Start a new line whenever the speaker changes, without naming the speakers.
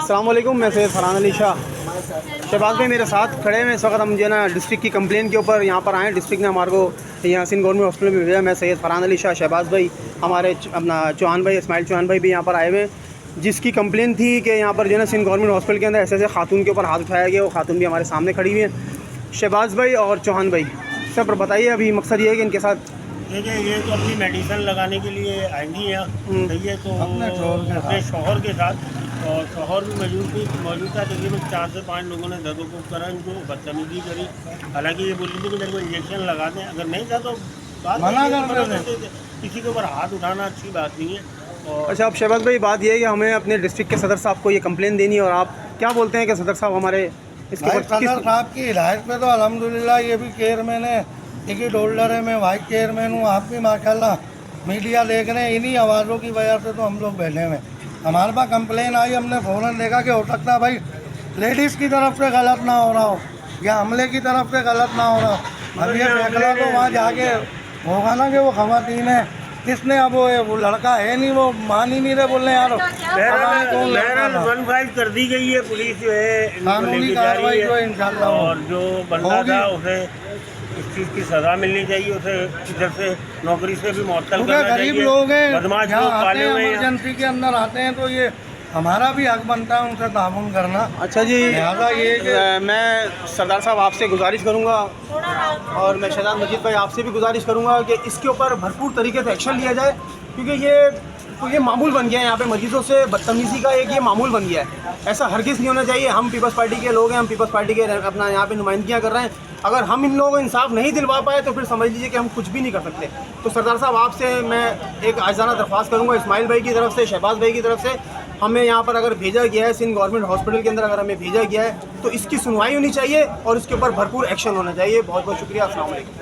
अस्सलाम वालेकुम, मैं सैयद फरहान अली शाह। शहबाज भाई मेरे साथ खड़े हैं इस वक्त। हम जो है ना डिस्ट्रिक्ट की कंप्लेन के ऊपर यहाँ पर आए। डिस्ट्रिक्ट ने हमारे को यहाँ सिंध गवर्नमेंट हॉस्पिटल में भेजा। मैं सैयद फरहान अली शाह, शहबाज भाई, हमारे अपना चौहान भाई, इस्माइल चौहान भाई भी यहाँ पर आए हुए हैं, जिसकी कंप्लेन थी कि यहाँ पर जो है ना सिंध गवर्नमेंट हॉस्पिटल के अंदर ऐसे खातून के ऊपर हाथ उठाया गया। वो खातून भी हमारे सामने खड़ी हुई है। शहबाज भाई और चौहान भाई, सब बताइए अभी मकसद ये है कि इनके साथ
देखिए, ये तो अपनी मेडिसिन लगाने के लिए आएंगी हैं, सही है। तो अपने शौहर के साथ, और शौहर भी मौजूद था। तकरीबन 4 से 5 लोगों ने धक्का करा, इनको बदतमीजी करी। हालांकि ये बोली थी कि मेरे को इंजेक्शन लगा दें, अगर नहीं था तो मना करते थे। किसी के ऊपर हाथ उठाना अच्छी बात नहीं है। और
अच्छा, अब शहबाज भाई बात ये है कि हमें अपने डिस्ट्रिक्ट के सदर साहब को ये कंप्लेन देनी है, और आप क्या बोलते हैं कि सदर साहब हमारे इसके ऊपर
सदर साहब की हिदायत पे तो अल्हम्दुलिल्लाह ये भी चेयरमैन है, टिकट होल्डर है, मैं वाइस चेयरमैन हूँ, आप भी माशाल्लाह मीडिया देख रहे हैं। इन्हीं आवाज़ों की वजह से तो हम लोग बैठे हुए। हमारे पास कंप्लेन आई, हमने फ़ौरन देखा कि हो सकता है भाई लेडीज़ की तरफ से गलत ना हो रहा हो या हमले की तरफ से गलत ना हो रहा हो। अब ये फैसला तो वहाँ जाके होगा ना कि वो ख़वातीन है, किसने अब वो लड़का है नहीं, वो मान ही नहीं रहे, बोलने यार
बहरहाल 1-5 कर दी गई है। पुलिस जो है
कानूनी कार्रवाई जो है इंशाल्लाह,
और जो बंदा था उसे इस चीज़ की सज़ा मिलनी चाहिए। उसे इधर से नौकरी से भी मुअत्तल करना चाहिए।
गरीब लोग हैं,
बदमाश लोग पाले हुए हैं,
इमरजेंसी के अंदर आते हैं, तो ये हमारा भी हक बनता है उनसे ताउन करना।
अच्छा जी,
लिहाजा ये
मैं सरदार साहब आपसे गुजारिश करूंगा, और मैं शहजाद मजीद भाई आपसे भी गुजारिश करूंगा कि इसके ऊपर भरपूर तरीके से एक्शन लिया जाए, क्योंकि ये मामूल बन गया है। यहाँ पे मरीजों से बदतमीज़ी का एक ये मामूल बन गया है। ऐसा हरगिज़ नहीं होना चाहिए। हम पीपल्स पार्टी के लोग हैं, हम पीपल्स पार्टी के अपना यहाँ पे नुमाइंदगियाँ कर रहे हैं। अगर हम इन लोगों को इंसाफ नहीं दिलवा पाए तो फिर समझ लीजिए कि हम कुछ भी नहीं कर सकते। तो सरदार साहब आपसे मैं एक आज़ाना दरख्वास्त करूँगा, इस्माइल भाई की तरफ से, शहबाज भाई की तरफ से, हमें यहाँ पर अगर भेजा गया है सिंध गवर्नमेंट हॉस्पिटल के अंदर, अगर हमें भेजा गया है तो इसकी सुनवाई होनी चाहिए और इसके ऊपर भरपूर एक्शन होना चाहिए। बहुत बहुत शुक्रिया। अस्सलाम वालेकुम।